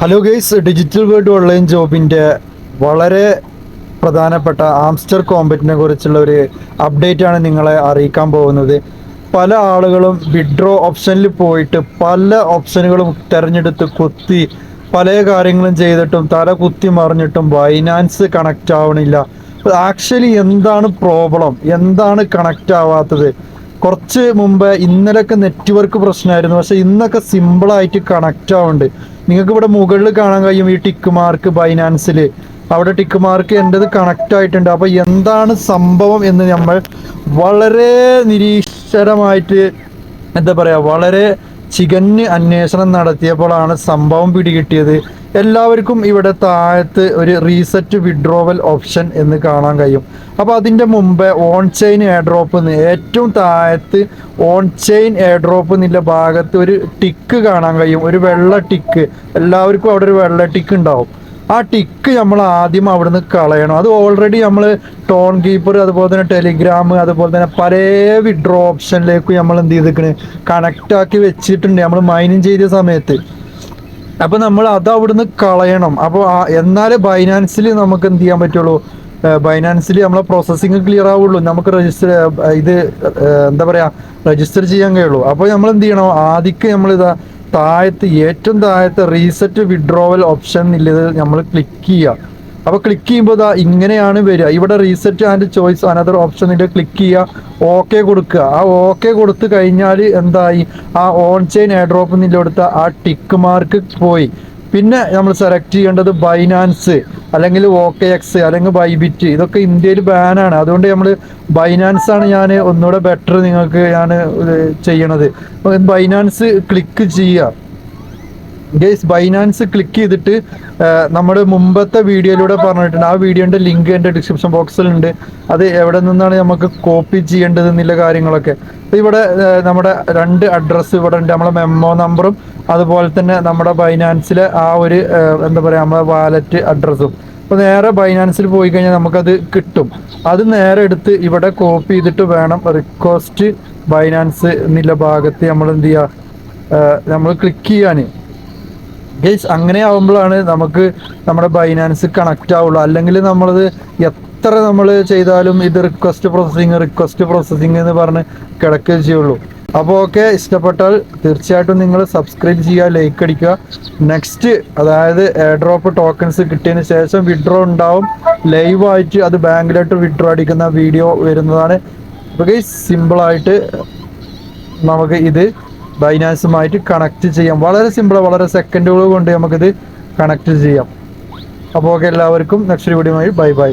Hello guys, digital world online ജോബിൻ്റെ വളരെ പ്രധാനപ്പെട്ട ആംസ്റ്റർ കോമ്പറ്റിനെ കുറിച്ചുള്ള ഒരു അപ്ഡേറ്റ് ആണ് നിങ്ങളെ അറിയിക്കാൻ പോകുന്നത്. പല ആളുകളും വിഡ്രോ ഓപ്ഷനിൽ പോയിട്ട് പല ഓപ്ഷനുകളും തിരഞ്ഞെടുത്ത് കുത്തി പല കാര്യങ്ങളും ചെയ്തിട്ടും തല കുത്തി മറിഞ്ഞിട്ടും ബൈനാൻസ് കണക്റ്റ് ആവണില്ല. ആക്ച്വലി എന്താണ് പ്രോബ്ലം, എന്താണ് കണക്റ്റ് ആവാത്തത്? കുറച്ച് മുമ്പ് ഇന്നലെയൊക്കെ നെറ്റ്വർക്ക് പ്രശ്നമായിരുന്നു, പക്ഷെ ഇന്നൊക്കെ സിമ്പിളായിട്ട് കണക്റ്റ് ആവുന്നുണ്ട്. നിങ്ങൾക്ക് ഇവിടെ മുകളിൽ കാണാൻ കഴിയും ഈ ടിക്ക് മാർക്ക് ബൈനാൻസിൽ, അവിടെ ടിക്ക് മാർക്ക് എൻ്റെത് കണക്റ്റ് ആയിട്ടുണ്ട്. അപ്പോൾ എന്താണ് സംഭവം എന്ന് നമ്മൾ വളരെ നിരീശ്വരമായിട്ട് എന്താ പറയുക, വളരെ ചികഞ്ഞ് അന്വേഷണം നടത്തിയപ്പോഴാണ് സംഭവം പിടികിട്ടിയത്. എല്ലാവർക്കും ഇവിടെ താഴത്ത് ഒരു റീസെറ്റ് വിഡ്രോവൽ ഓപ്ഷൻ എന്ന് കാണാൻ കഴിയും. അപ്പോൾ അതിൻ്റെ മുമ്പേ ഓൺ ചെയിൻ എയർ ഡ്രോപ്പ് എന്ന് ഏറ്റവും താഴത്ത് ഓൺ ചെയിൻ എയർ ഡ്രോപ്പ് എന്നുള്ള ഭാഗത്ത് ഒരു ടിക്ക് കാണാൻ കഴിയും, ഒരു വെള്ള ടിക്ക്. എല്ലാവർക്കും അവിടെ ഒരു വെള്ള ടിക്ക് ഉണ്ടാവും. ആ ടിക്ക് നമ്മൾ ആദ്യം അവിടുന്ന് കളയണം. അത് ഓൾറെഡി നമ്മൾ ടോൺ കീപ്പർ, അതുപോലെ തന്നെ ടെലിഗ്രാം, അതുപോലെ തന്നെ പല വിഡ്രോ ഓപ്ഷനിലേക്ക് നമ്മൾ എന്ത് ചെയ്തിരിക്കണ്, കണക്റ്റ് ആക്കി വെച്ചിട്ടുണ്ട് നമ്മൾ മൈനിങ് ചെയ്ത സമയത്ത്. അപ്പോൾ നമ്മൾ അത് അവിടുന്ന് കളയണം. അപ്പോൾ എന്നാലേ ബൈനാൻസിൽ നമുക്ക് എന്ത് ചെയ്യാൻ പറ്റുള്ളൂ, ബൈനാൻസിൽ നമ്മളെ പ്രോസസ്സിങ് ക്ലിയർ ആവുള്ളൂ, നമുക്ക് രജിസ്റ്റർ എന്താ പറയുക, രജിസ്റ്റർ ചെയ്യാൻ കഴിയുള്ളൂ. അപ്പോൾ നമ്മൾ എന്ത് ചെയ്യണം, ആദ്യം നമ്മളിതാ താഴത്ത് ഏറ്റവും താഴത്ത് റീസെറ്റ് വിഡ്രോവൽ ഓപ്ഷൻ എന്നുള്ളത് നമ്മൾ ക്ലിക്ക് ചെയ്യുക. അപ്പോൾ ക്ലിക്ക് ചെയ്യുമ്പോൾ ഇതാ ഇങ്ങനെയാണ് വരിക. ഇവിടെ റീസെറ്റ് ആൻഡ് ചോയ്സ് അനദർ ഓപ്ഷനിൽ ക്ലിക്ക് ചെയ്യുക, ഓക്കെ കൊടുക്കുക. ആ ഓക്കെ കൊടുത്തു കഴിഞ്ഞാൽ എന്തായി, ആ ഓൺ ചെയിൻ എയർ ഡ്രോപ്പ് എന്നില്ല കൊടുത്ത ആ ടിക്ക് മാർക്ക് പോയി. പിന്നെ നമ്മൾ സെലക്ട് ചെയ്യേണ്ടത് ബൈനാൻസ് അല്ലെങ്കിൽ OKX അല്ലെങ്കിൽ ബൈബിറ്റ്. ഇതൊക്കെ ഇന്ത്യയിൽ ബാനാണ്. അതുകൊണ്ട് നമ്മൾ ബൈനാൻസ് ആണ് ഞാൻ ഒന്നുകൂടെ ബെറ്റർ നിങ്ങൾക്ക് ഞാൻ ചെയ്യണത്. ബൈനാൻസ് ക്ലിക്ക് ചെയ്യുക ഗൈസ്. ബൈനാൻസ് ക്ലിക്ക് ചെയ്തിട്ട് നമ്മുടെ മുമ്പത്തെ വീഡിയോയിലൂടെ പറഞ്ഞിട്ടുണ്ട്. ആ വീഡിയോൻ്റെ ലിങ്ക് എൻ്റെ ഡിസ്ക്രിപ്ഷൻ ബോക്സിലുണ്ട്. അത് എവിടെ നിന്നാണ് നമുക്ക് കോപ്പി ചെയ്യേണ്ടത് എന്നുള്ള കാര്യങ്ങളൊക്കെ. അപ്പോൾ ഇവിടെ നമ്മുടെ 2 അഡ്രസ്സ് ഇവിടെ ഉണ്ട്, നമ്മളെ മെമ്മോ നമ്പറും അതുപോലെ തന്നെ നമ്മുടെ ബൈനാൻസിലെ ആ ഒരു എന്താ പറയുക, നമ്മളെ വാലറ്റ് അഡ്രസ്സും. അപ്പോൾ നേരെ ബൈനാൻസിൽ പോയി കഴിഞ്ഞാൽ നമുക്കത് കിട്ടും. അത് നേരെ എടുത്ത് ഇവിടെ കോപ്പി ചെയ്തിട്ട് വേണം റിക്വസ്റ്റ് ബൈനാൻസ് എന്നുള്ള ഭാഗത്ത് നമ്മൾ എന്ത് ചെയ്യുക, നമ്മൾ ക്ലിക്ക് ചെയ്യാൻ ഗൈസ്. അങ്ങനെ ആവുമ്പോഴാണ് നമുക്ക് നമ്മുടെ ബൈനാൻസ് കണക്റ്റ് ആവുള്ളൂ. അല്ലെങ്കിൽ നമ്മളത് എത്ര നമ്മൾ ചെയ്താലും ഇത് റിക്വസ്റ്റ് പ്രോസസ്സിങ് എന്ന് പറഞ്ഞ് കിടക്കുകയും ചെയ്യുള്ളൂ. അപ്പോൾ ഓക്കെ, ഇഷ്ടപ്പെട്ടാൽ തീർച്ചയായിട്ടും നിങ്ങൾ സബ്സ്ക്രൈബ് ചെയ്യുക, ലൈക്ക് അടിക്കുക. നെക്സ്റ്റ് അതായത് എയർ ഡ്രോപ്പ് ടോക്കൺസ് കിട്ടിയതിന് ശേഷം വിഡ്രോ ഉണ്ടാവും, ലൈവായിട്ട് അത് ബാങ്കിലോട്ട് വിഡ്രോ അടിക്കുന്ന വീഡിയോ വരുന്നതാണ്. അപ്പോൾ ഗൈസ് സിമ്പിളായിട്ട് നമുക്ക് ഇത് ബൈനാൻസുമായിട്ട് കണക്ട് ചെയ്യാം. വളരെ സിമ്പിൾ, വളരെ സെക്കൻഡുകൾ കൊണ്ട് നമുക്കിത് കണക്ട് ചെയ്യാം. അപ്പോൾ ഓക്കെ, എല്ലാവർക്കും നെക്സ്റ്റ് വീഡിയോയുമായി ബൈ.